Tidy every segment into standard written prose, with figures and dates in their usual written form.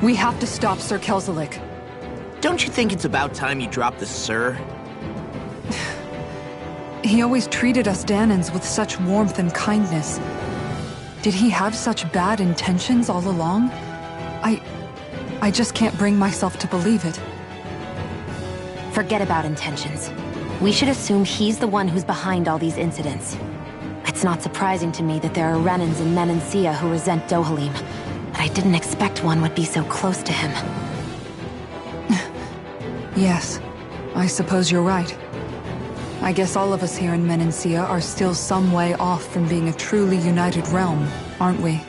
We have to stop Sir Kelzelik. Don't you think it's about time you dropped the sir? He always treated us Danans with such warmth and kindness. Did he have such bad intentions all along? I just can't bring myself to believe it. Forget about intentions. We should assume he's the one who's behind all these incidents. It's not surprising to me that there are Renans in Menancia who resent Dohalim, but I didn't expect one would be so close to him. Yes, I suppose you're right. I guess all of us here in Menancia are still some way off from being a truly united realm, aren't we?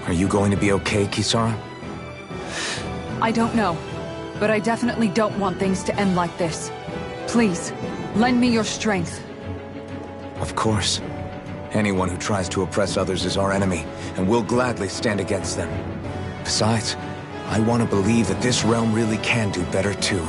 Are you going to be okay, Kisara? I don't know, but I definitely don't want things to end like this. Please, lend me your strength. Of course. Anyone who tries to oppress others is our enemy, and we'll gladly stand against them. Besides, I want to believe that this realm really can do better too.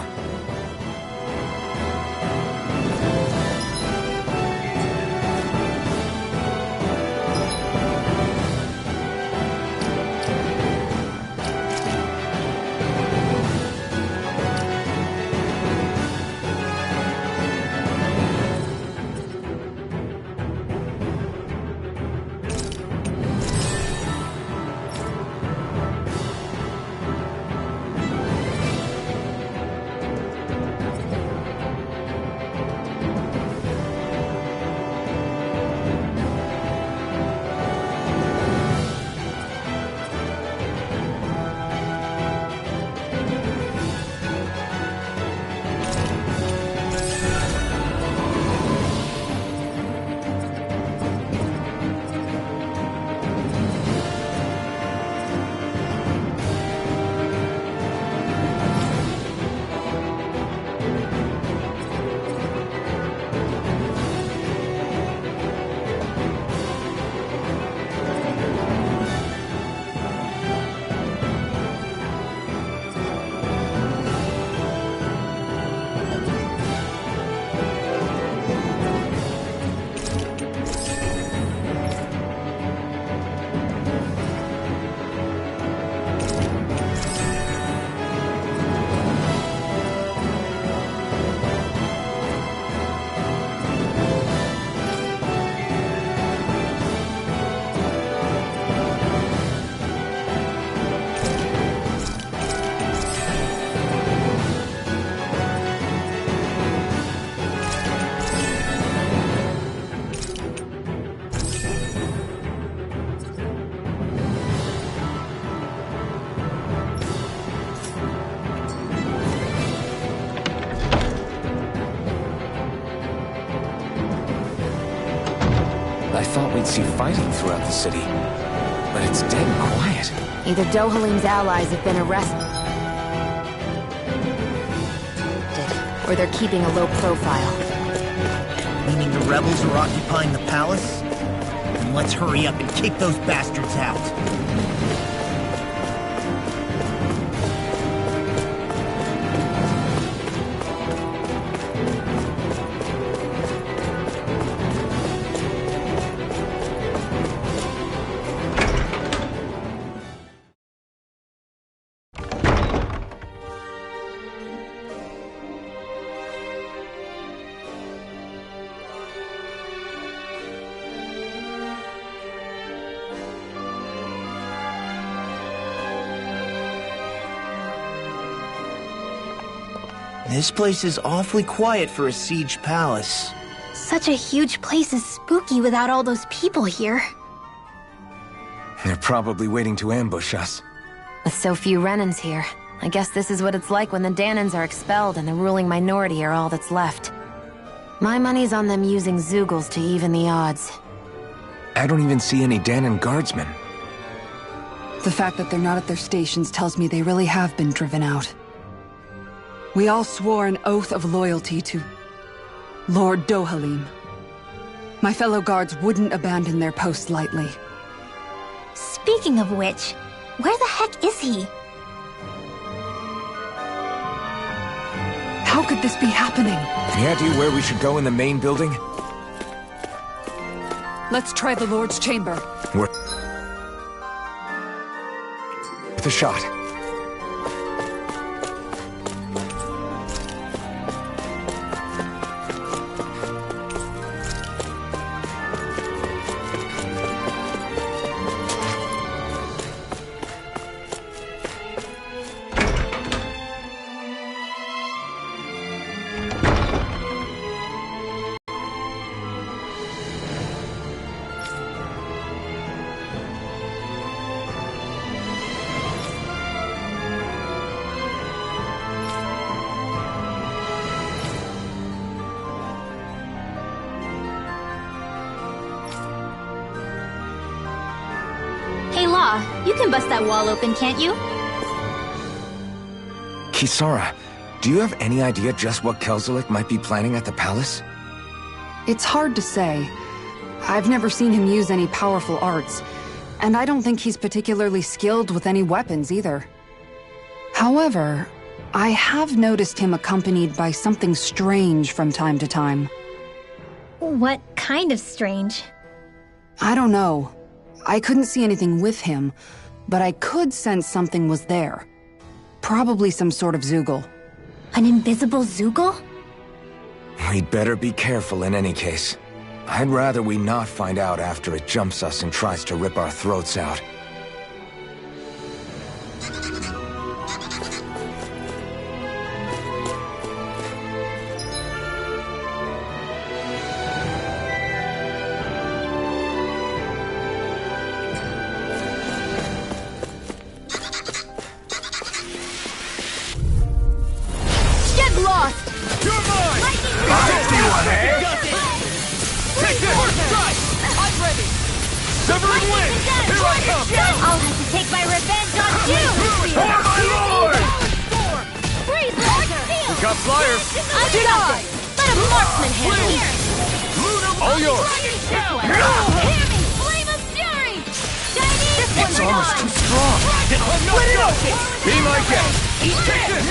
I thought we'd see fighting throughout the city, but it's dead and quiet. Either Dohalim's allies have been arrested, or they're keeping a low profile. Meaning the rebels are occupying the palace? Then let's hurry up and kick those bastards out. This place is awfully quiet for a siege palace. Such a huge place is spooky without all those people here. They're probably waiting to ambush us. With so few Renans here, I guess this is what it's like when the Danans are expelled and the ruling minority are all that's left. My money's on them using Zeugles to even the odds. I don't even see any Danan guardsmen. The fact that they're not at their stations tells me they really have been driven out. We all swore an oath of loyalty to Lord Dohalim. My fellow guards wouldn't abandon their post lightly. Speaking of which, where the heck is he? How could this be happening? Any idea where we should go in the main building? Let's try the Lord's chamber. Worth a shot. Haha, you can bust that wall open, can't you? Kisara, do you have any idea just what Kelzelik might be planning at the palace? It's hard to say. I've never seen him use any powerful arts, and I don't think he's particularly skilled with any weapons either. However, I have noticed him accompanied by something strange from time to time. What kind of strange? I don't know. I couldn't see anything with him, but I could sense something was there. Probably some sort of Zoogle. An invisible Zoogle? We'd better be careful in any case. I'd rather we not find out after it jumps us and tries to rip our throats out. I'll have to take my revenge on you! For my lord! Freeze, Blaster! We got flyers! I got it! Let a marksman handle it! All yours! Hear me! Flame of Fury! Chinese! It's almost too strong! Split it open! Be my guest! Take this!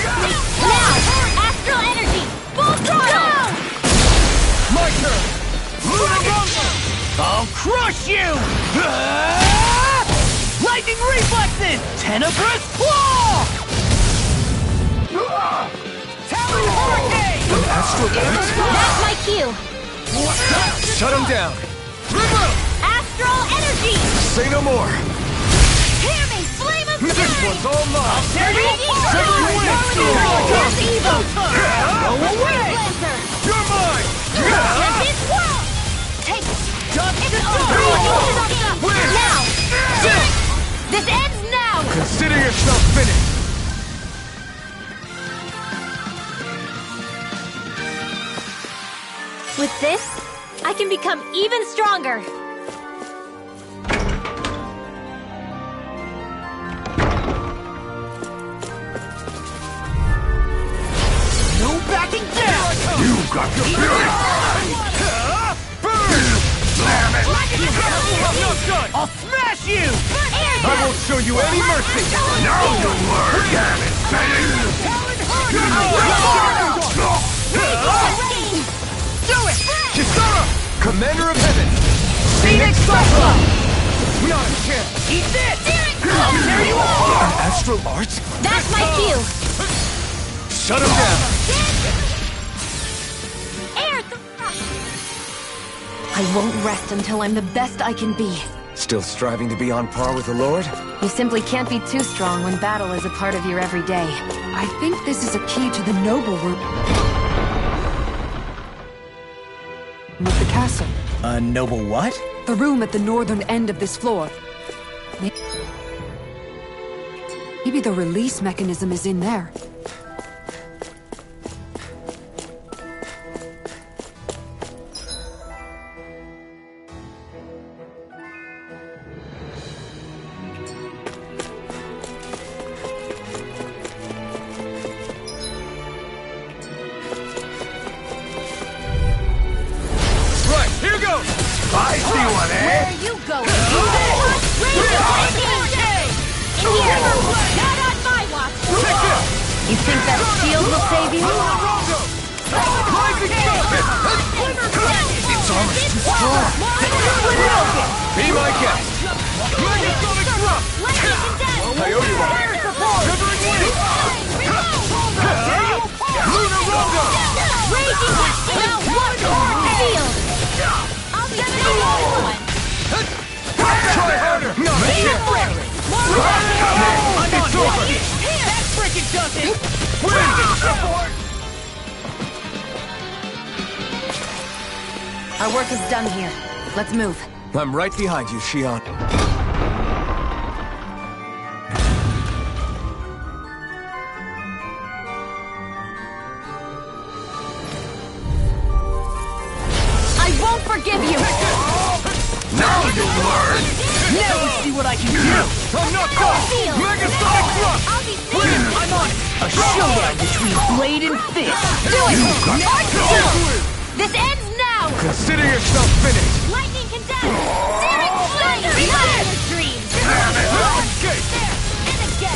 Now! Astral Energy! Full throttle! My turn! I'll crush you! Lightning reflexes! Tenebrous claw! Talon hurricane! An astral dance? That's my cue! Shut him down! Astral Energy! Say no more! Hear me! Flame of This Fury! one's all mine! Tear you apart! Here's evil! Go away! Lancer! You're mine! Champion Swirl! Take it! It's over! Now! This ends now! Consider yourself finished! With this, I can become even stronger! No backing down! You got your fury! Slam it! I'm not done! I'll smash you! I won't show you any mercy! Now you learn! Damn it, Do it! Kisara! Commander of Heaven! Phoenix Cyclone! Not a chance! Eat this! I'll tear you apart! An astral art? That's my cue! Shut him down! Air I won't rest until I'm the best I can be. Still striving to be on par with the Lord? You simply can't be too strong when battle is a part of your everyday. I think this is a key to the noble room of the castle. A noble what? The room at the northern end of this floor. Maybe the release mechanism is in there. I see one, eh? Where are you going? In here! Not on my watch! You think that shield will save you? It's almost too strong. Be my guest. I owe you one. Shivering wings. Lunar Rondo. Raging Now one more field! I'll be the one! Try harder. Not a chance. It's over! That frickin' does it! Our work is done here. Let's move. I'm right behind you, Shion. I won't forgive you! Now you learn. Now we see what I you do! I'm not done! Mega Sonic Thrust! I'll be safe. I'm on it! A showdown between blade and fist! Do it! Art Steel! This ends now! Consider yourself finished! Lightning condense! Searing flame! Fire dreams! Okay!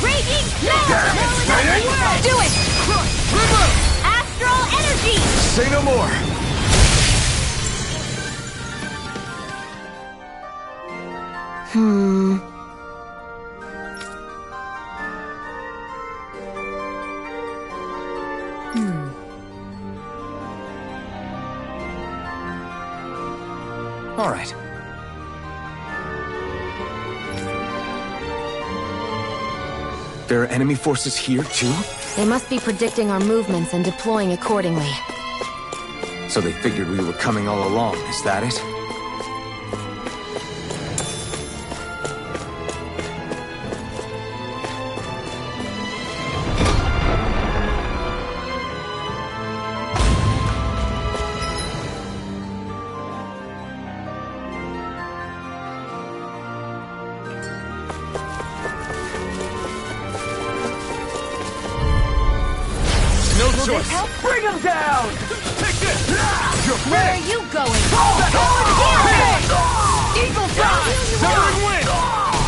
Raging blast! Do it! Astral energy! Say no more! All right. There are enemy forces here, too? They must be predicting our movements and deploying accordingly. So they figured we were coming all along, is that it? No choice! Bring him down! Take this! You're Where are finished! you going? Eagle Fly! Severing Wind!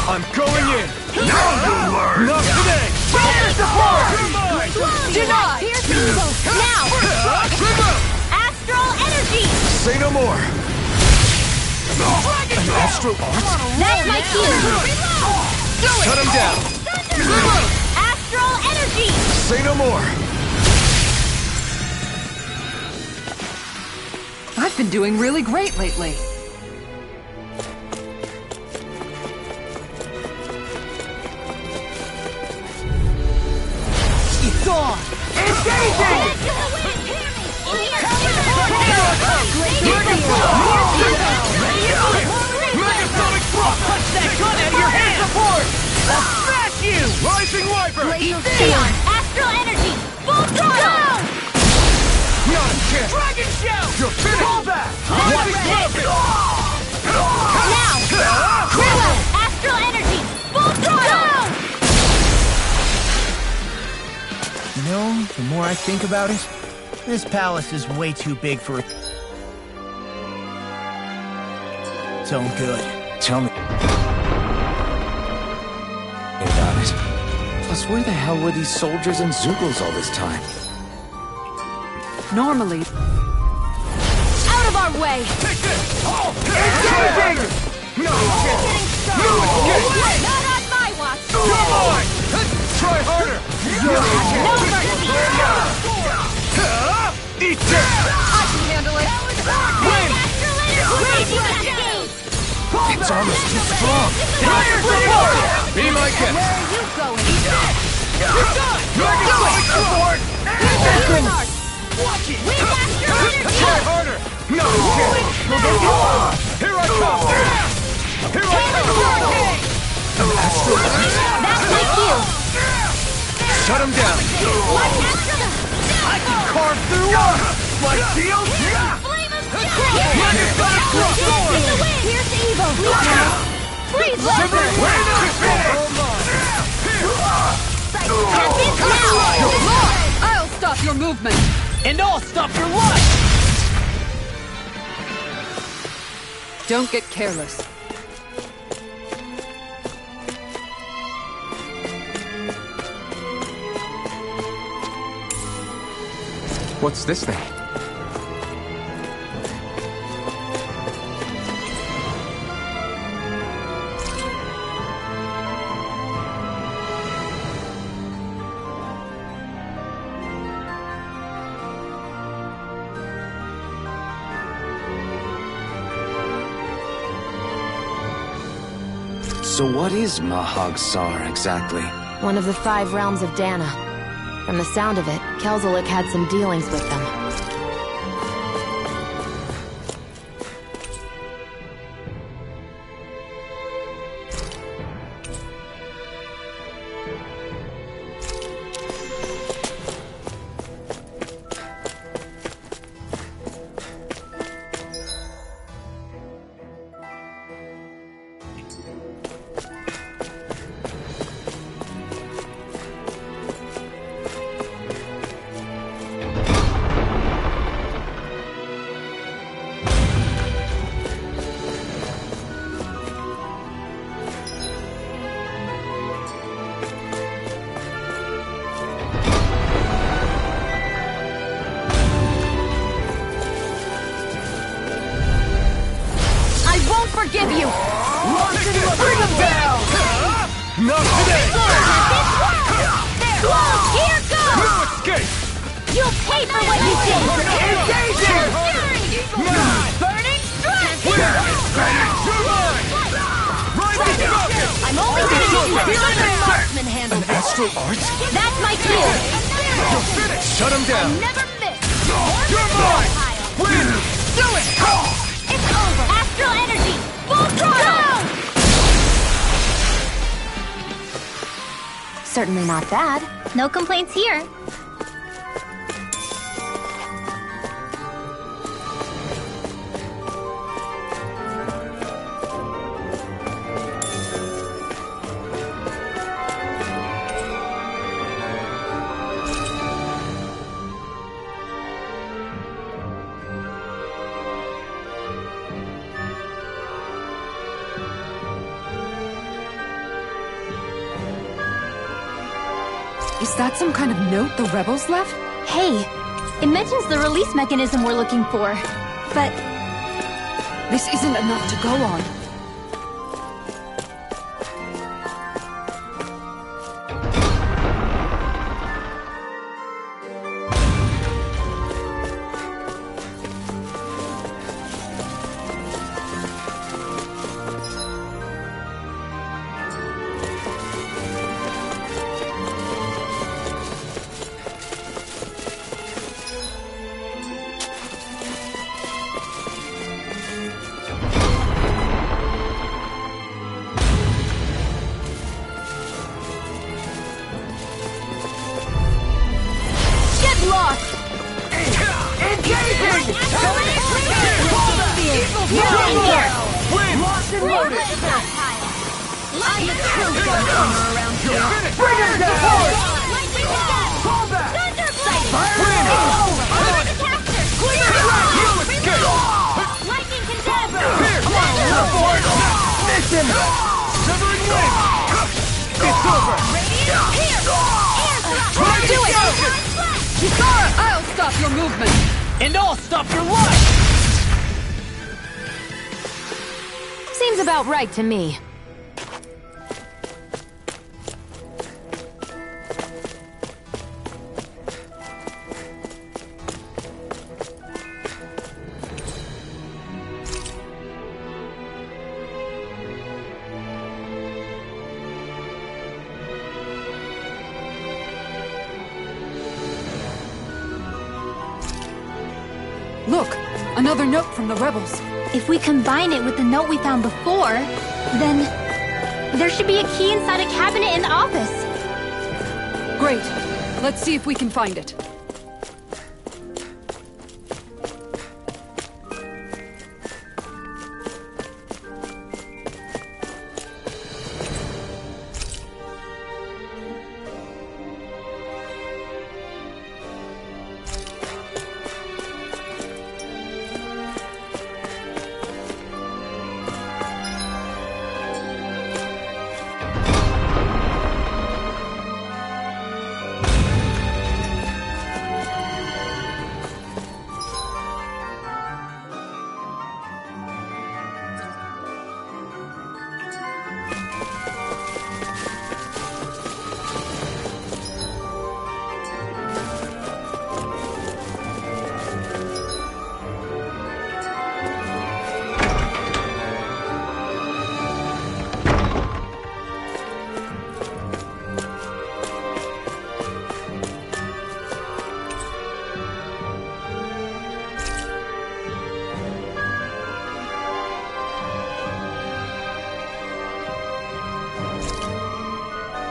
I'm going in! Now you'll learn! Not today! Fire support! Denied! Pierce evil! Now! Astral energy! Say no more! An astral art? That's my cue! Shut him down! Astral energy! Say no more! I've been doing really great lately. It's on! Megasonic Thrust! Punch that gun out of your hand! Support! I'll smash you! Rising Viper! Aeon! Astral energy! Full throttle! Not a chance! Dragon Shout! You're finished! Fall back! Watch it! Now! Crystal! Astral energy! Full throttle! You know, the more I think about it, this palace is way too big for its own good. Tell me about it. Plus, where the hell were these soldiers and Zeugles all this time? Normally, Out of our way! Take this! Engaging! No chance! No escape! Not on my watch! You're mine! Try harder! No mercy! Eat this! I can handle it. Win! Astral energy! Raging cascade! It's almost too strong. Fire support! Be my guest! Where are you going? You're done! Megasonic Support! Healing art! Watch it! With astral energy! Try harder! No chance! Here I come! Here I come! That's my cue! Shut him down! Like astral... I can carve through one! Like shield? Flame of justice! Megasonic Thrust! Pierce evil! Freeze Severing laser! Wind! Now! I'll stop your movement. And I'll stop your life! Don't get careless. What's this thing? So what is Mahag Sar exactly? One of the 5 realms of Dana. From the sound of it, Kelzelik had some dealings with them. Not today! Here goes! No escape! You'll pay for what you did! Engaging! Burning strike! You're mine! Rising rocket! I'm only gonna let you feel the marksman handle An astral art? That's my cue! You're finished! Shut him down! Never miss! You're mine! Win! Do it! It's over! Astral energy! Full throttle! Certainly not bad. No complaints here. Is that some kind of note the rebels left? Hey, it mentions the release mechanism we're looking for. But This isn't enough to go on. I'll stop your movement! And I'll stop your life! Seems about right to me. Look! Another note from the rebels. if we combine it with the note we found before, then there should be a key inside a cabinet in the office. Great. Let's see if we can find it.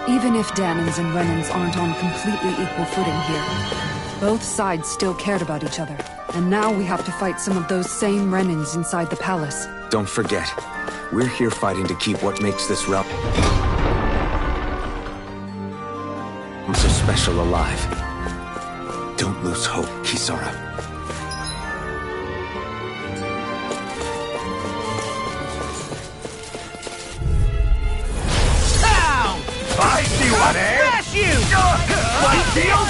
Even if Danans and Renans aren't on completely equal footing here, both sides still cared about each other. And now we have to fight some of those same Renans inside the palace. Don't forget, we're here fighting to keep what makes this realm so special alive. Don't lose hope, Kisara. I see what, eh? Smash you! What deal?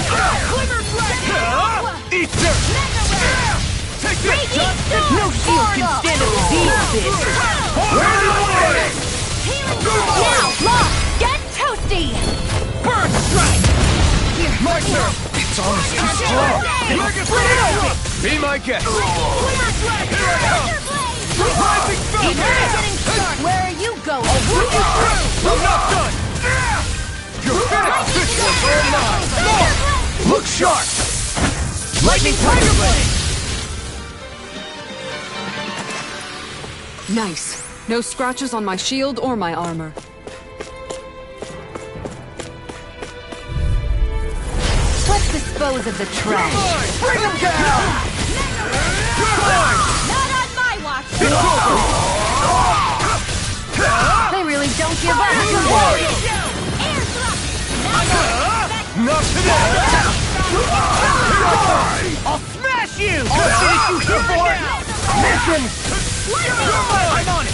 Eat dirt! Take this! No shield can stand up these fish! Where are you heading? Now, Lost, get my turn! It's almost too slow. Be my guest! Here I come! Where are you going? I'm not done! You're finished! This one's all mine! Look sharp! Lightning Tiger Blade! Nice. No scratches on my shield or my armor. Let's dispose of the trash. Bring them down! Not on my watch! They really don't give up. Air thrust! Not today! I'll smash you! I'll finish you here, boy! Mission! I'm on it!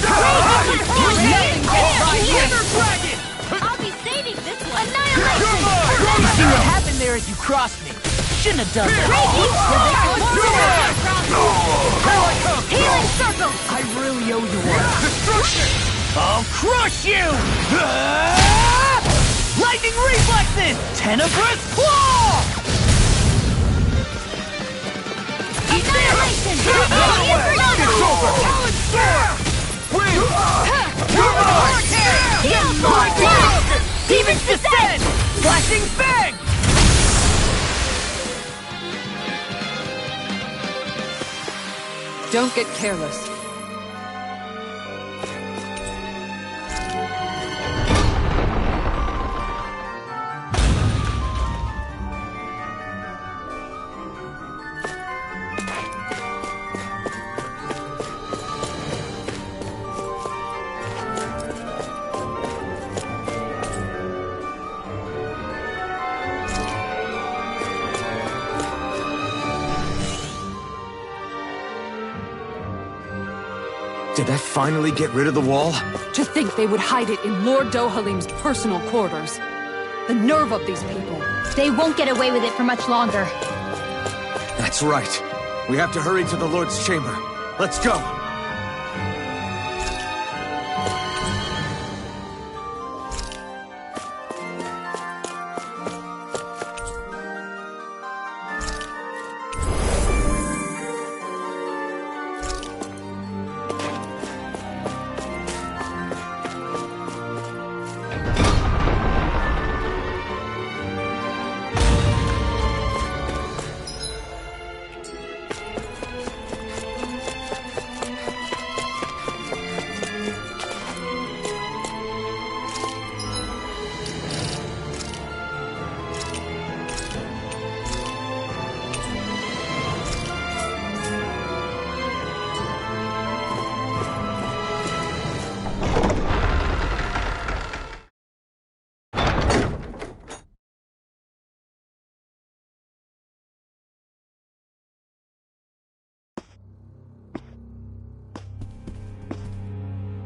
Dragon! I'll be saving this one! What happened there as you crossed me? Shouldn't have done that. Healing circle! I really owe you one. Destruction! I'll crush you! Lightning reflexes! Tenebrous claw! Annihilation! It's over! Win! You're mine! Demons descend! Flashing fang! Don't get careless. Did that finally get rid of the wall? To think they would hide it in Lord Dohalim's personal quarters. The nerve of these people. They won't get away with it for much longer. That's right. We have to hurry to the Lord's chamber. Let's go!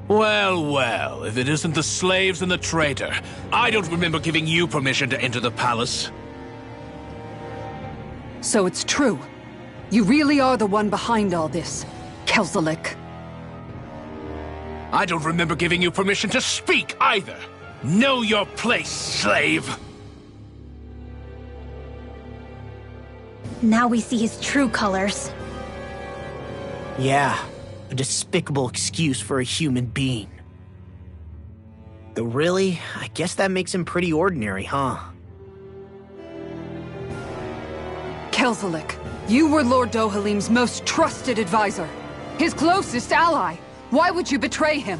Well, well, if it isn't the slaves and the traitor. I don't remember giving you permission to enter the palace. So it's true. You really are the one behind all this, Kelzelik. I don't remember giving you permission to speak either. Know your place, slave! Now we see his true colors. Yeah, a despicable excuse for a human being. Though really, I guess that makes him pretty ordinary, huh? Kelzelik, you were Lord Dohalim's most trusted advisor. His closest ally. Why would you betray him?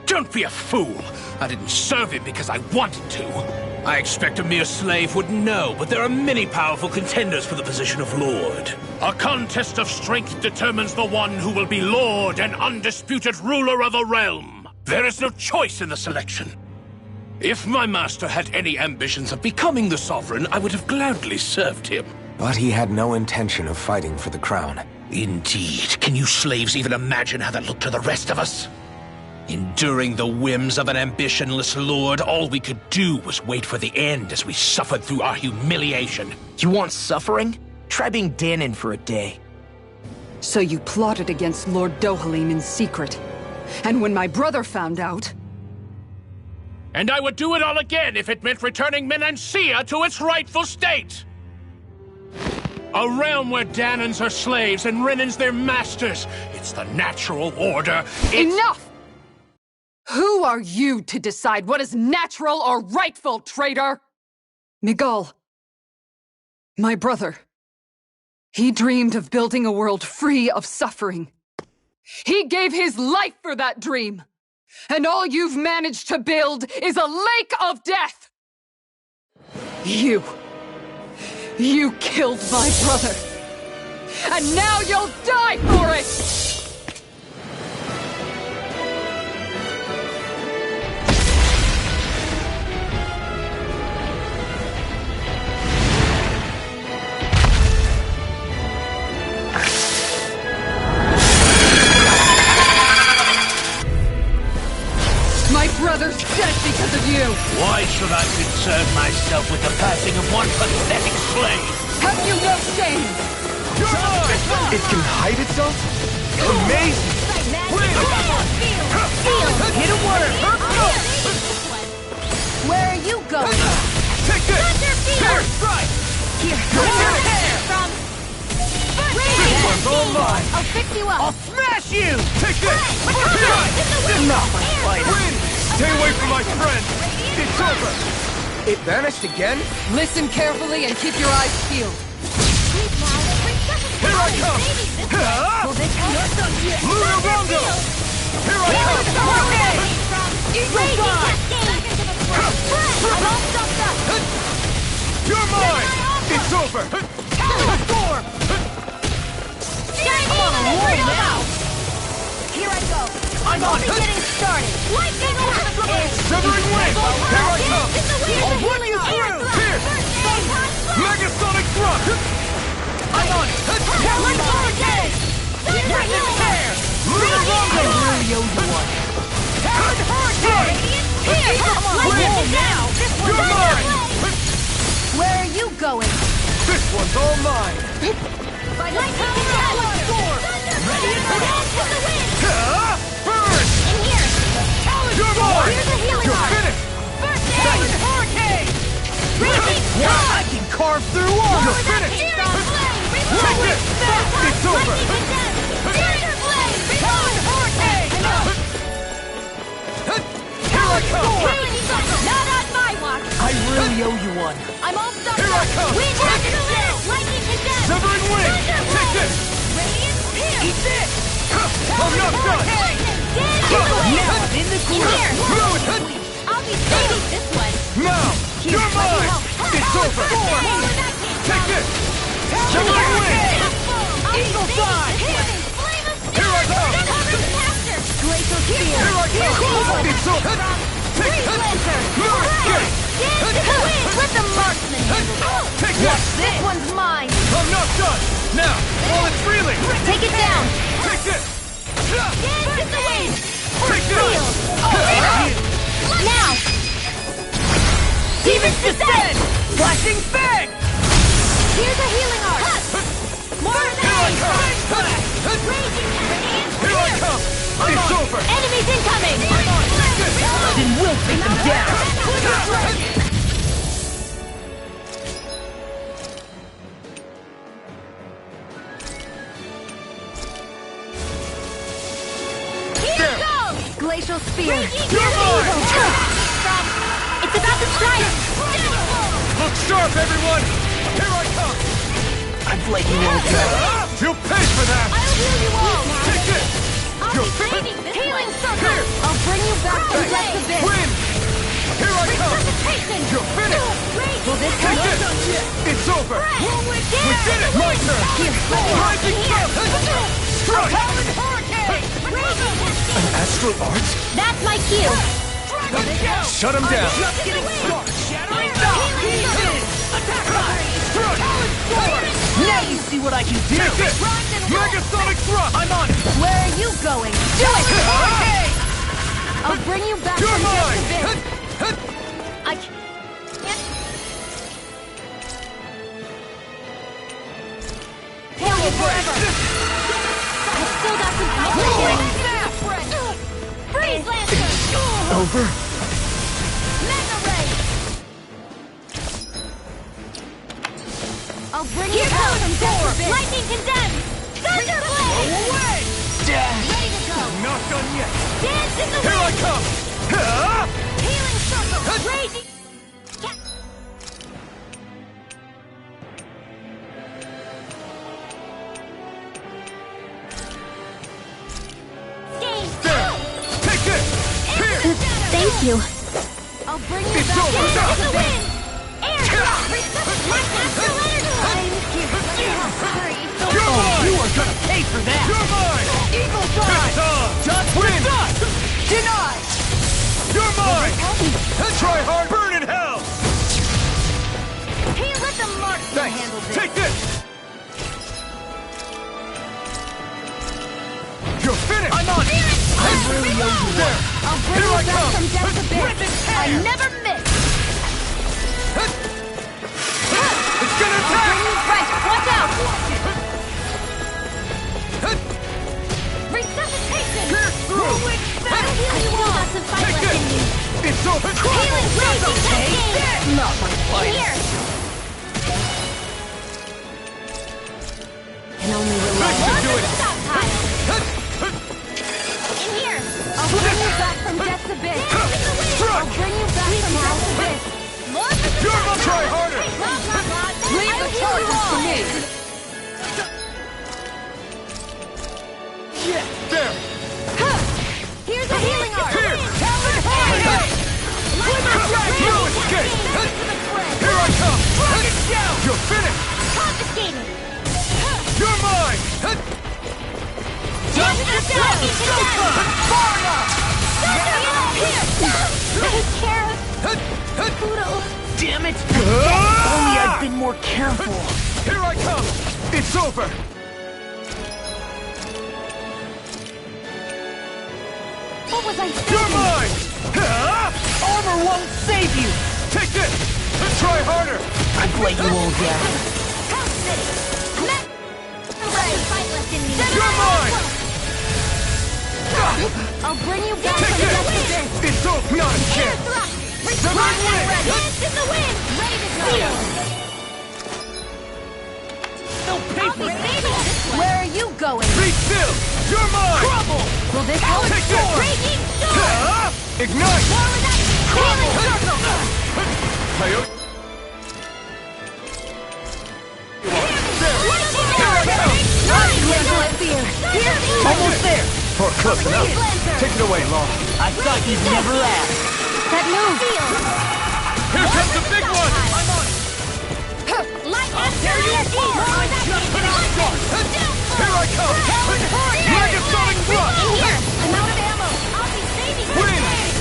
Don't be a fool! I didn't serve him because I wanted to. I expect a mere slave would know, but there are many powerful contenders for the position of Lord. A contest of strength determines the one who will be Lord and undisputed ruler of a realm. There is no choice in the selection. If my master had any ambitions of becoming the sovereign, I would have gladly served him. But he had no intention of fighting for the crown. Indeed. Can you slaves even imagine how that looked to the rest of us? Enduring the whims of an ambitionless lord, all we could do was wait for the end as we suffered through our humiliation. You want suffering? Try being Danon for a day. So you plotted against Lord Dohalim in secret. And when my brother found out... And I would do it all again if it meant returning Menancia to its rightful state! A realm where Danans are slaves and Renans their masters. It's the natural order. Enough! Who are you to decide what is natural or rightful, traitor? Miguel, my brother. He dreamed of building a world free of suffering. He gave his life for that dream. And all you've managed to build is a lake of death! You killed my brother! And now you'll die for it! My brother's dead because of you! Why should I concern myself with the passing of one pathetic slave? Have you no shame? It can hide itself? Amazing! Hit a word! Where are you going? Take this! Here! Strike! Here, This one's all mine! I'll fix you up! I'll smash you! Take this! Not my fight! Win! Stay away from my friend! It's over! It vanished again? Listen carefully and keep your eyes peeled. Here I come! Lunar Rondo! Here I come! Eagle Dive! You're mine! It's over! Here I go! I'm on it! Getting started! Lightning over! Severing Wing! Here I come! I'll run you through! Here! Megasonic Thrust! I'm on it! Like hurricane! Lunar Rondo! Hurricane! Here! Lightning now! You're mine! Where are you going? This one's all mine! Lightning now! Ready to the wind! Burn! In here! You're mine! Here's a healing You're arm! finished! First aid! Hurricane! I can carve through walls! You're finished! Take this! It's over! Here I come! Not on my watch! I really owe you one. I'm all stuck Here I up! come! Wind after the wind! Lightning to death! Severing Wing! Take this! Radiant here! Eat this! I'm not done! Now I'm in the In here! Ruin! I'll be saving this one! Now! You're mine! It's over! Take this! Severing Wing! Eagle Dive! Here I come! Glacial Spear! Here I come! It's over! Take this! Mirror Escape! Let the marksman handle it! Take this! This one's mine! I'm not done! Now! While it's reeling! Take it down! Take this! Dance in the wind! Take this! Now! Demons descend! Flashing fang! Here's a healing art! More of that! Here I come! It's over! Enemies incoming! Then we'll take them down! Here it goes! Glacial Spear! You're mine! It's about to strike! Look sharp, everyone! Here I come! I've let you all go. You'll pay for that! I'll heal you all! Take this! I'll You're be saving this healing circle! Here! I'll bring you back to just a bit! Win! Here I come! Resuscitation! You're finished! Will this Take hurt? this! It's over! We Here! did it! My turn! Here! Rising Sun! Strike! Hurricane! An astral art? That's my cue! Shut him down! Just getting started! Shattering Now you see what I can do! Take this! Megasonic Thrust! I'm on it! Where are you going? Do it! I'll bring you back You're in just mine! a bit! I can't... Hail you forever! I've still got some power here! Freeze Lancer! Over? Lightning condemned! Thunderblade! Away! Ready to go! Not done yet! Dance in the Here I wind! come! Healing circle! Raging! Take it! Here! Thank you. I'll bring you It's back over in now. the wind! Air! My natural energy! I'm here. Hurry! You're mine! You are gonna pay for that! You're mine! Eagle It's Dive! on! Just Win! Denied! You're mine! Try hard! Burn in hell! Hey, let the marksman handle Thanks! this! Take this! You're finished! I'm on it! I really owe you one. There! I'll bring Here you I back come! from death's Rip abyss! and I tear! never miss! It's gonna I'll attack! bring you right! Watch out! Resuscitation! Pierce through! I feel you all got some fight Take left in you! this! It's over! Healing raging cascade! Not my fight. Here! Can only rely This should do it! Stockpile! In here! I'll bring you back from death's abyss! I'll bring you back from death's abyss! More for the You're gonna try harder! Leave the charges to me! There! Here's a healing art! Here! No escape! Here I come! You're finished! Confiscated! You're mine! Far enough! Take care of Poodle! Damn it! Only I'd been more careful. Here I come! It's over! What was I You're thinking? mine! Armor won't save you! Take this! Try harder! I've let you all down. Fight left in me. You're mine! I'll bring you back Take from this! death's abyss! It's over! Not a Air chance! thrust! Severed wind! Dance in the wind! Ready to go! They'll pay I'll for be that. saving this one! Where are you going? Be still! You're mine! Trouble! Will this help? Take this! Raging storm! Ignite! More with that healing circle! Coyote! Almost there! Or close enough. Take it away, Law. I thought you'd never ask. That move! Here comes the big one! I'm on! Light after you! Here I come! Megasonic thrust! In here! I'm out of ammo! I'll be saving this Wind! day!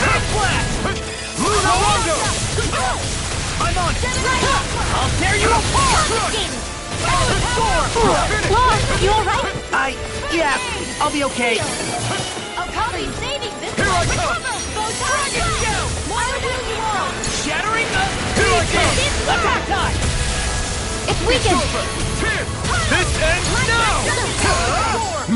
Half blast! Luna Rondo! I'm on it! Right up! I'll tear you apart! Confiscated! Finish! Lord, you alright? Yeah, I'll be okay. I'll be saving this Here I come! Dragon Show! More than you all! Shattering the Here I come! attack time! It's weakened! Here! This ends now!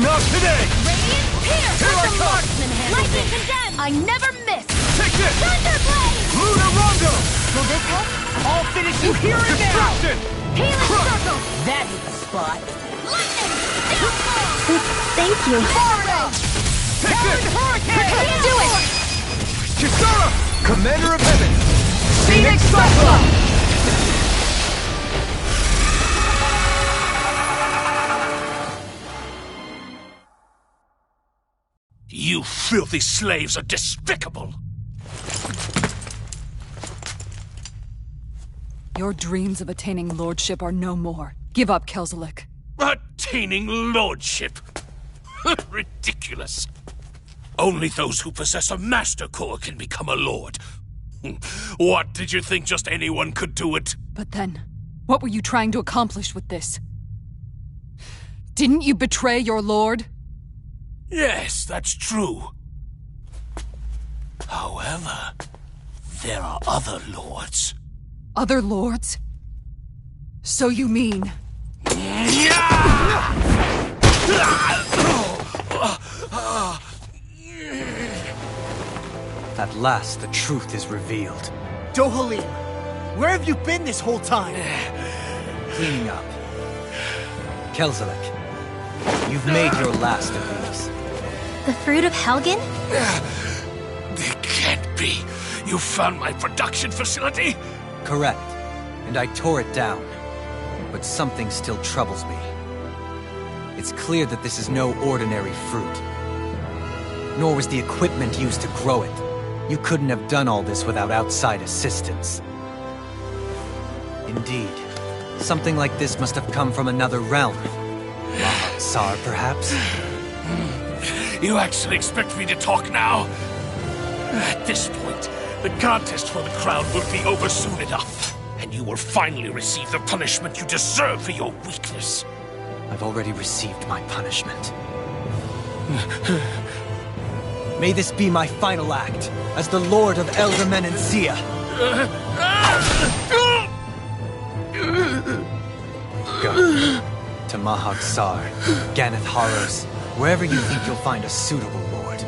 Not today! Radiant Peter! Here I come! Marksman handle Lightning condemned! I never miss! Take this! Thunderblade! Luna Rondo! Will this help? I'll finish you here and now! Destruction! Healing circle! That hit the spot. Lightning! Downfall! Thank you. Take this! Hurricane! Do it! Kisara! Commander of Heaven! Phoenix Cyclone! You filthy slaves are despicable! Your dreams of attaining lordship are no more. Give up, Kelzelik. Attaining lordship! Ridiculous! Only those who possess a master core can become a lord. What, did you think just anyone could do it? But then, what were you trying to accomplish with this? Didn't you betray your lord? Yes, that's true. However, there are other lords. Other lords? So you mean... At last, the truth is revealed. Dohalim, where have you been this whole time? Cleaning up. Kelzelik. You've made your last of these. The fruit of Helgen? It can't be. You found my production facility? Correct. And I tore it down. But something still troubles me. It's clear that this is no ordinary fruit. Nor was the equipment used to grow it. You couldn't have done all this without outside assistance. Indeed. Something like this must have come from another realm. Tsar, perhaps? You actually expect me to talk now? At this point, the contest for the crown will be over soon enough, and you will finally receive the punishment you deserve for your weakness. I've already received my punishment. May this be my final act, as the Lord of Elder Menancia. Go. To Mahag Sar, Ganeth Harrows, wherever you think you'll find a suitable lord.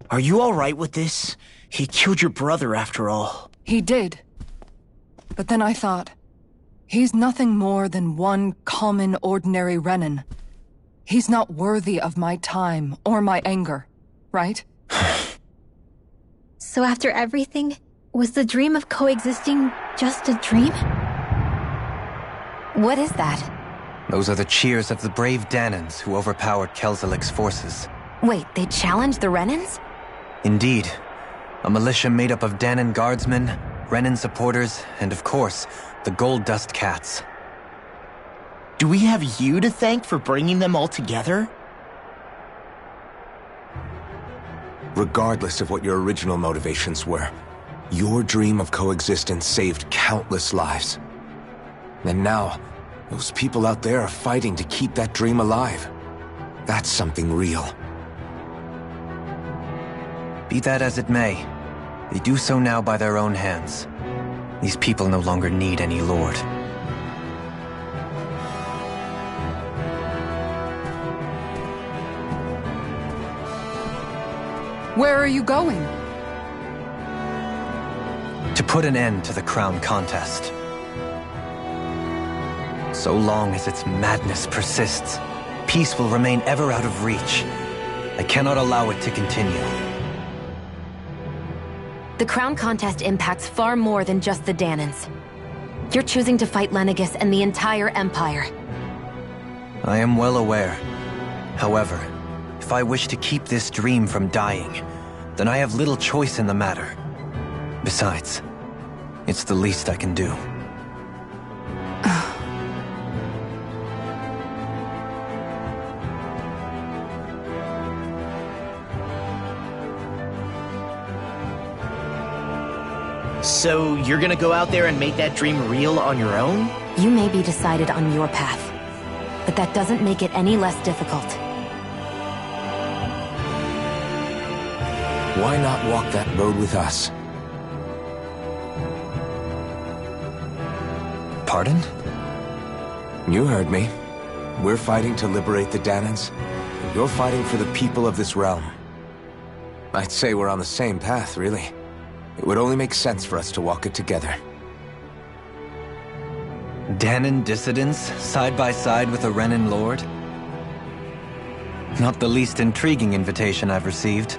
Are you alright with this? He killed your brother after all. He did. But then I thought, he's nothing more than one common, ordinary Renan. He's not worthy of my time or my anger, right? So after everything, was the dream of coexisting just a dream? What is that? Those are the cheers of the brave Danans who overpowered Kelzelik's forces. Wait, they challenged the Renans? Indeed. A militia made up of Danan guardsmen, Renan supporters, and of course, the Gold Dust Cats. Do we have you to thank for bringing them all together? Regardless of what your original motivations were, your dream of coexistence saved countless lives. And now, those people out there are fighting to keep that dream alive. That's something real. Be that as it may, they do so now by their own hands. These people no longer need any lord. Where are you going? To put an end to the crown contest. So long as its madness persists, peace will remain ever out of reach. I cannot allow it to continue. The crown contest impacts far more than just the Danans. You're choosing to fight Lenegis and the entire Empire. I am well aware. However, if I wish to keep this dream from dying, then I have little choice in the matter. Besides, it's the least I can do. So you're gonna go out there and make that dream real on your own? You may be decided on your path, but that doesn't make it any less difficult. Why not walk that road with us? Pardon? You heard me. We're fighting to liberate the Danans, and you're fighting for the people of this realm. I'd say we're on the same path, really. It would only make sense for us to walk it together. Danan dissidents, side by side with a Renan lord? Not the least intriguing invitation I've received.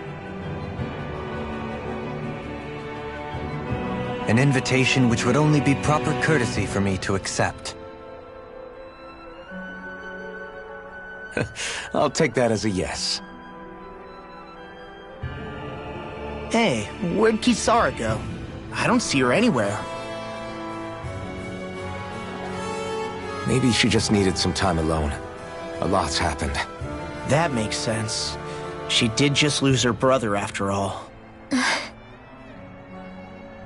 An invitation which would only be proper courtesy for me to accept. I'll take that as a yes. Hey, where'd Kisara go? I don't see her anywhere. Maybe she just needed some time alone. A lot's happened. That makes sense. She did just lose her brother after all.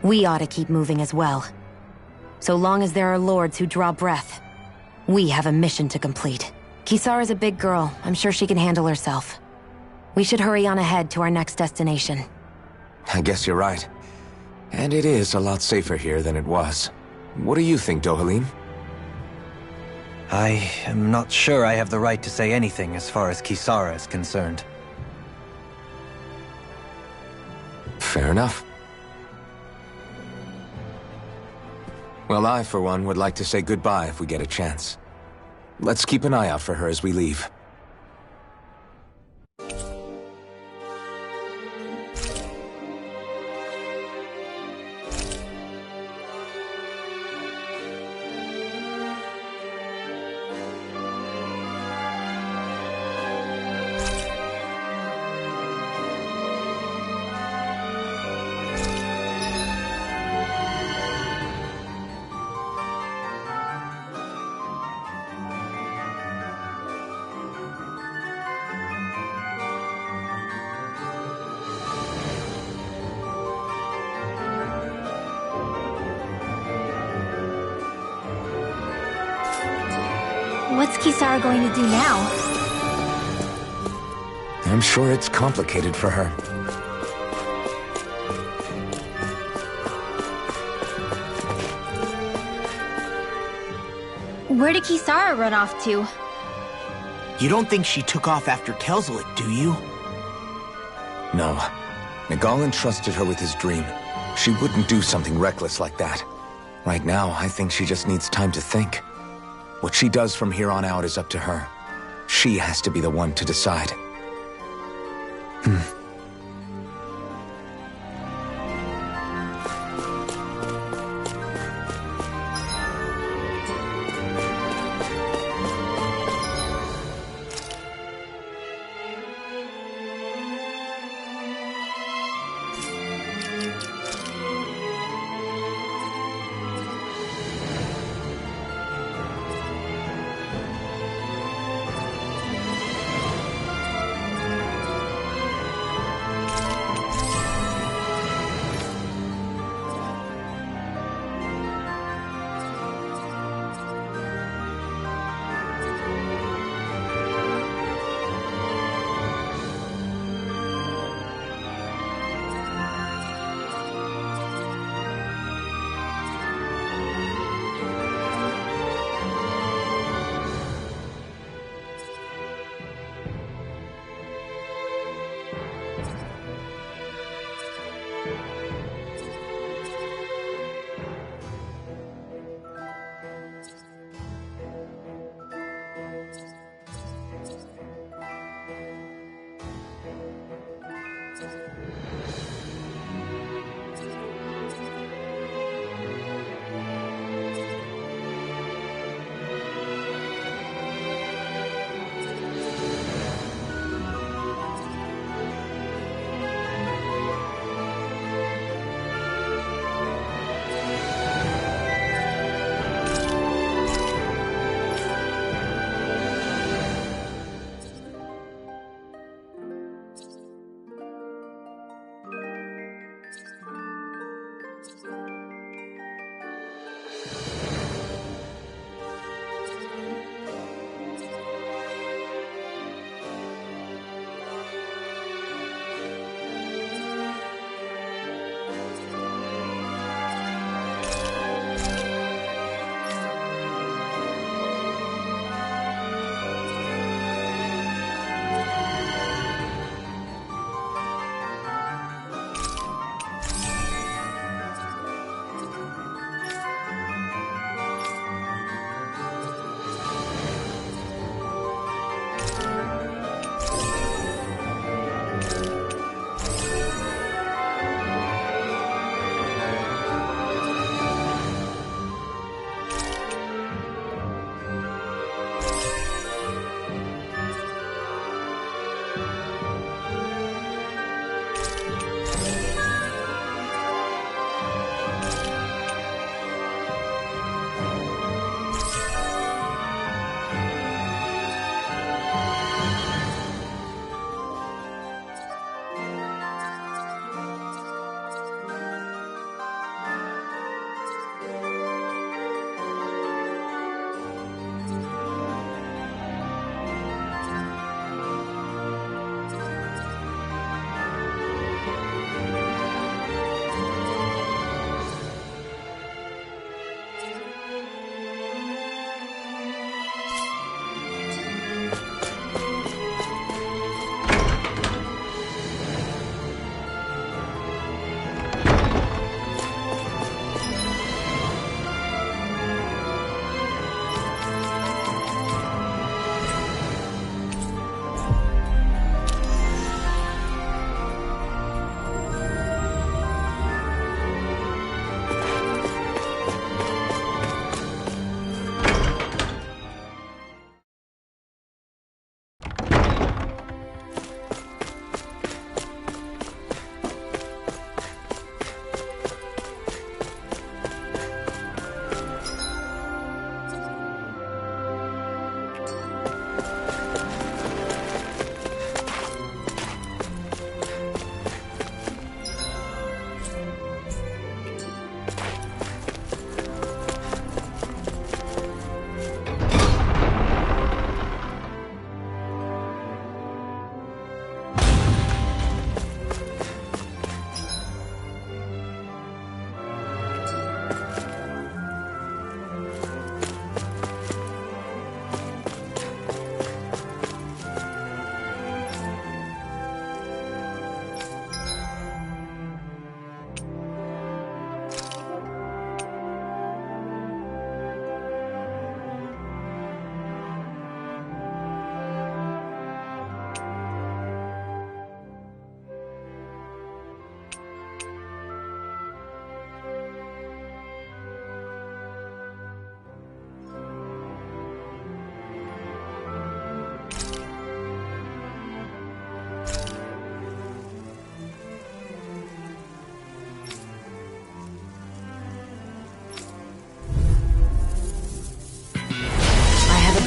We ought to keep moving as well. So long as there are lords who draw breath, we have a mission to complete. Kisara's a big girl. I'm sure she can handle herself. We should hurry on ahead to our next destination. I guess you're right. And it is a lot safer here than it was. What do you think, Dohalim? I am not sure I have the right to say anything as far as Kisara is concerned. Fair enough. Well, I, for one, would like to say goodbye if we get a chance. Let's keep an eye out for her as we leave. What's Kisara going to do now? I'm sure it's complicated for her. Where did Kisara run off to? You don't think she took off after Kelzelik, do you? No. Nagal entrusted her with his dream. She wouldn't do something reckless like that. Right now, I think she just needs time to think. What she does from here on out is up to her. She has to be the one to decide.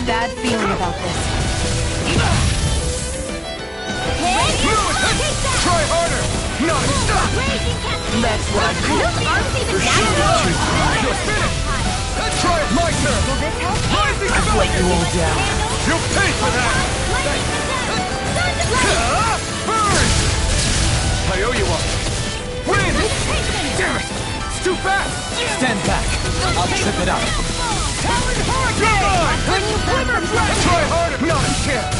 Bad feeling about this. Try harder! No, stop! That's what I call You're finished! Try it, my turn! Will this help? I've let you all down. You'll pay for that! Burn! I owe you one. Win! Damn it! It's too fast! Stand back. I'll trip it up. Try harder! Not a chance!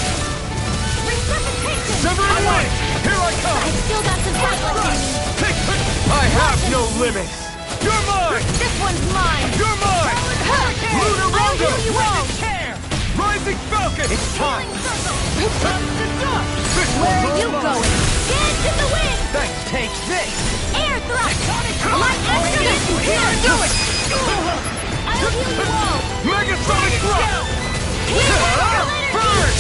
Severing way! Here I come! I still got some fat left in me. Take it! I have no limits! You're mine! This one's mine. You're mine! Lunar I'll Rondo! heal you all. Rising Falcon! It's time! This Where are one's you all mine. going? Dance in the wind. Thanks, take this! Air thrust. Light instrument. Here, do it! I'll heal you all. Megasonic Thrust! Burn!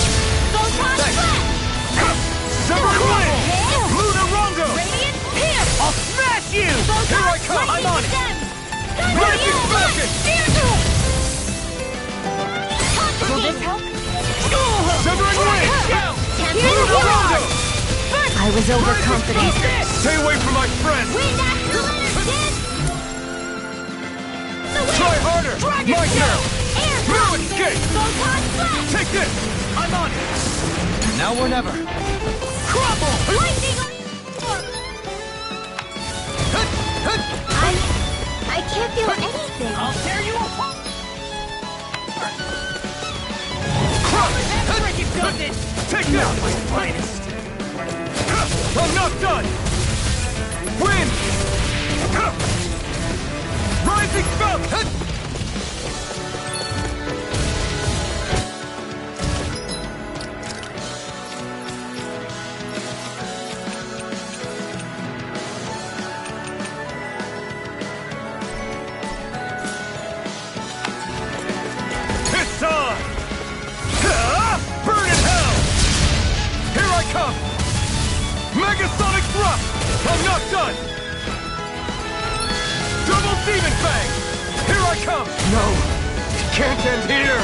Photon blast. Severing way! Lunar Rondo! Radiant pierce. I'll smash you! Photon Here I come! lightning I'm on it! descend. Rising Falcon! Will this help? Severing way! Here's Lunar the Rondo! I was overconfident. Stay away from my friend! Wind accelerator, kid. Try harder! My turn! Air No thrust. escape! Photon blast. Take this! I'm on it! Now or never. Crumble! Lightning. I can't feel anything. I'll tear you apart! Crush! Take this! My finest! I'm not done! Win! Rising Falcon! It's on! Burn in hell! Here I come! Megasonic Thrust! I'm not done! Double Demon Fang! Here I come! No! It can't end here!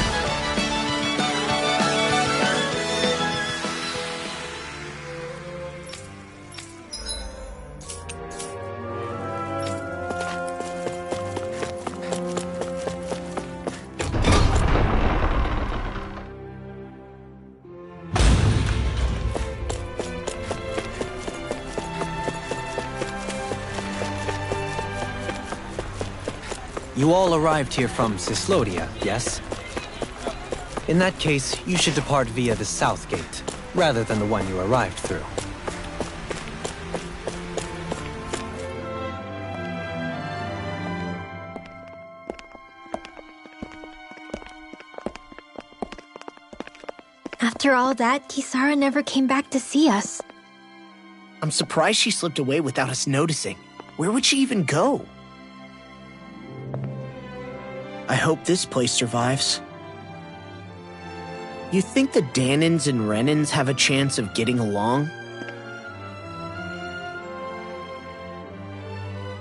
You all arrived here from Cislodia, yes? In that case, you should depart via the south gate, rather than the one you arrived through. After all that, Kisara never came back to see us. I'm surprised she slipped away without us noticing. Where would she even go? I hope this place survives. You think the Danins and Renins have a chance of getting along?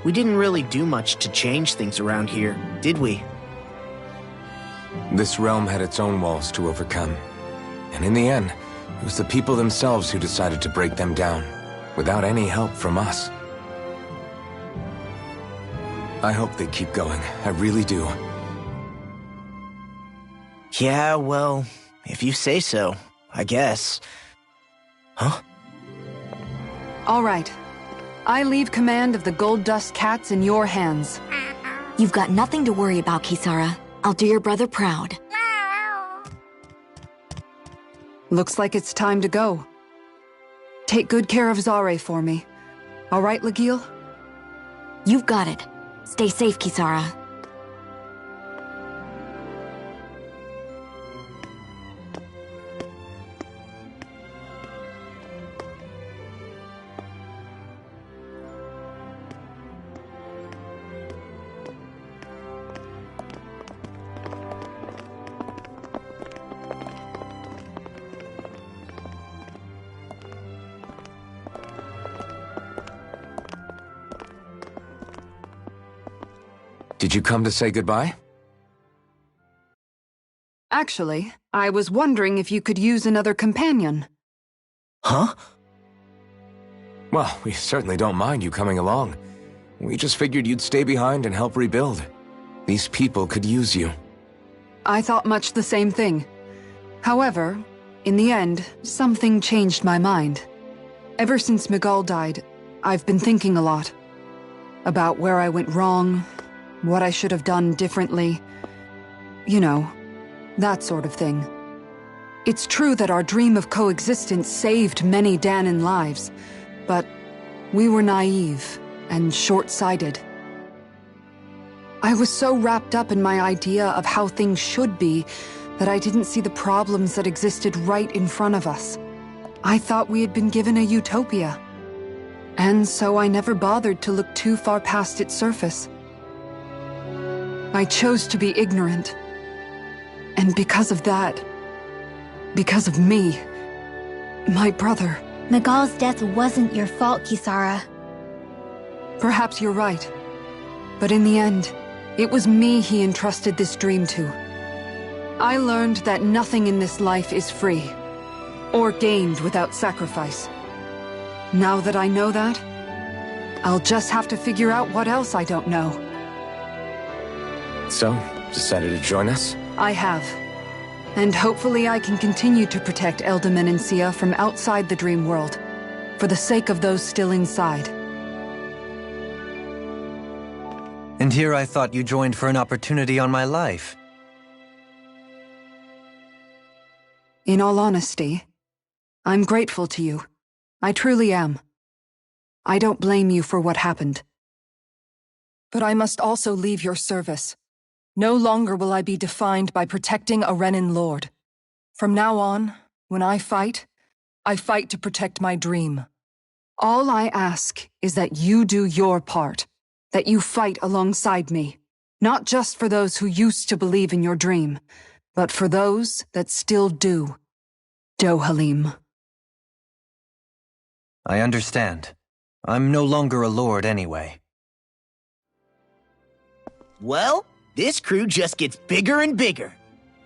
We didn't really do much to change things around here, did we? This realm had its own walls to overcome. And in the end, it was the people themselves who decided to break them down, without any help from us. I hope they keep going. I really do. Yeah, well, if you say so, I guess. Huh? All right. I leave command of the Gold Dust Cats in your hands. You've got nothing to worry about, Kisara. I'll do your brother proud. Looks like it's time to go. Take good care of Zare for me. All right, Legil? You've got it. Stay safe, Kisara. Did you come to say goodbye? Actually, I was wondering if you could use another companion. Huh? Well, we certainly don't mind you coming along. We just figured you'd stay behind and help rebuild. These people could use you. I thought much the same thing. However, in the end, something changed my mind. Ever since Miguel died, I've been thinking a lot. About where I went wrong, what I should have done differently. You know, that sort of thing. It's true that our dream of coexistence saved many Danan lives, but we were naive and short-sighted. I was so wrapped up in my idea of how things should be that I didn't see the problems that existed right in front of us. I thought we had been given a utopia. And so I never bothered to look too far past its surface. I chose to be ignorant. And because of that, because of me, my brother... Miguel's death wasn't your fault, Kisara. Perhaps you're right. But in the end, it was me he entrusted this dream to. I learned that nothing in this life is free, or gained without sacrifice. Now that I know that, I'll just have to figure out what else I don't know. So, decided to join us? I have. And hopefully I can continue to protect Elda Menancia from outside the dream world, for the sake of those still inside. And here I thought you joined for an opportunity on my life. In all honesty, I'm grateful to you. I truly am. I don't blame you for what happened. But I must also leave your service. No longer will I be defined by protecting a Renan lord. From now on, when I fight to protect my dream. All I ask is that you do your part, that you fight alongside me, not just for those who used to believe in your dream, but for those that still do. Dohalim. I understand. I'm no longer a lord anyway. Well, this crew just gets bigger and bigger.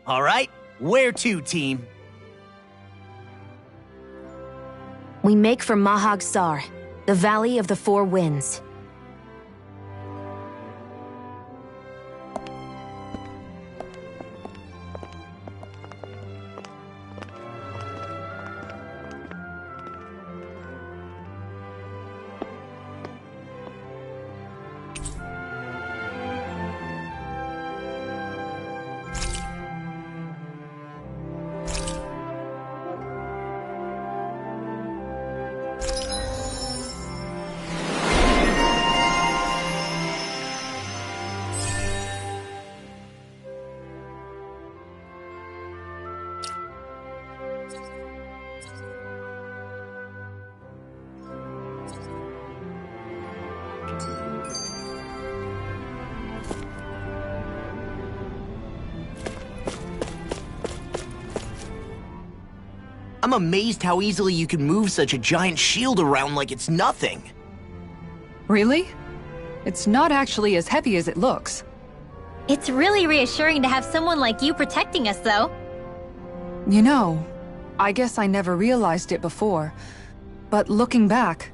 All right, where to, team? We make for Mahag Sar, the Valley of the Four Winds. I'm amazed how easily you can move such a giant shield around like it's nothing. Really? It's not actually as heavy as it looks. It's really reassuring to have someone like you protecting us, though. You know, I guess I never realized it before, but looking back,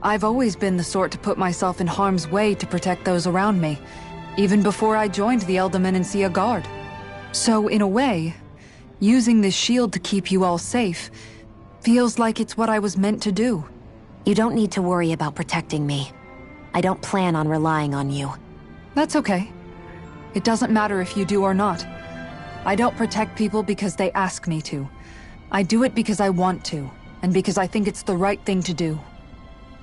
I've always been the sort to put myself in harm's way to protect those around me, even before I joined the Menancia Guard. So, in a way, using this shield to keep you all safe feels like it's what I was meant to do. You don't need to worry about protecting me. I don't plan on relying on you. That's okay. It doesn't matter if you do or not. I don't protect people because they ask me to. I do it because I want to, and because I think it's the right thing to do.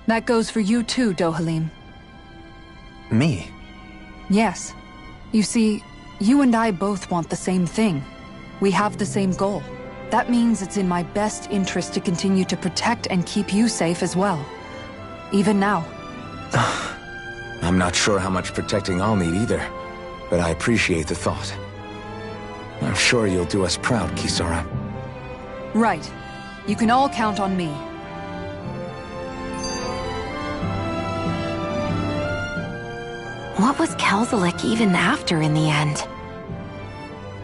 That goes for you too, Dohalim. Me? Yes. You see, you and I both want the same thing. We have the same goal. That means it's in my best interest to continue to protect and keep you safe as well. Even now. I'm not sure how much protecting I'll need either, but I appreciate the thought. I'm sure you'll do us proud, Kisara. Right. You can all count on me. What was Kelzelik even after in the end?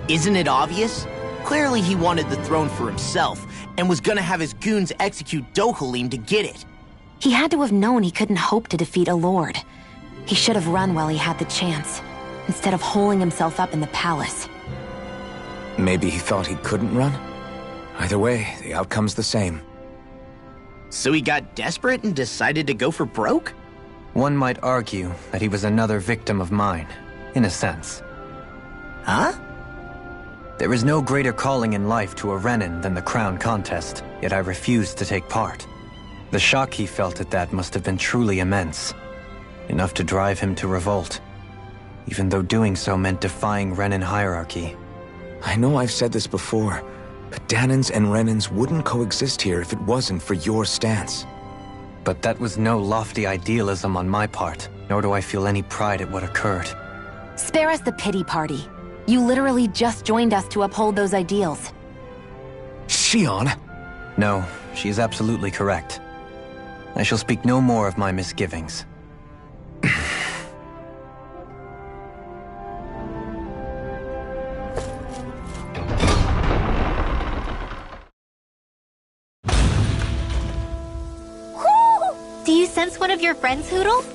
Isn't it obvious? Clearly he wanted the throne for himself, and was gonna have his goons execute Dohalim to get it. He had to have known he couldn't hope to defeat a lord. He should have run while he had the chance, instead of holding himself up in the palace. Maybe he thought he couldn't run? Either way, the outcome's the same. So he got desperate and decided to go for broke? One might argue that he was another victim of mine, in a sense. Huh? There is no greater calling in life to a Renin than the crown contest, yet I refused to take part. The shock he felt at that must have been truly immense. Enough to drive him to revolt, even though doing so meant defying Renin hierarchy. I know I've said this before, but Danans and Renins wouldn't coexist here if it wasn't for your stance. But that was no lofty idealism on my part, nor do I feel any pride at what occurred. Spare us the pity party. You literally just joined us to uphold those ideals. Shion! No, she is absolutely correct. I shall speak no more of my misgivings. Do you sense one of your friends, Hoodle?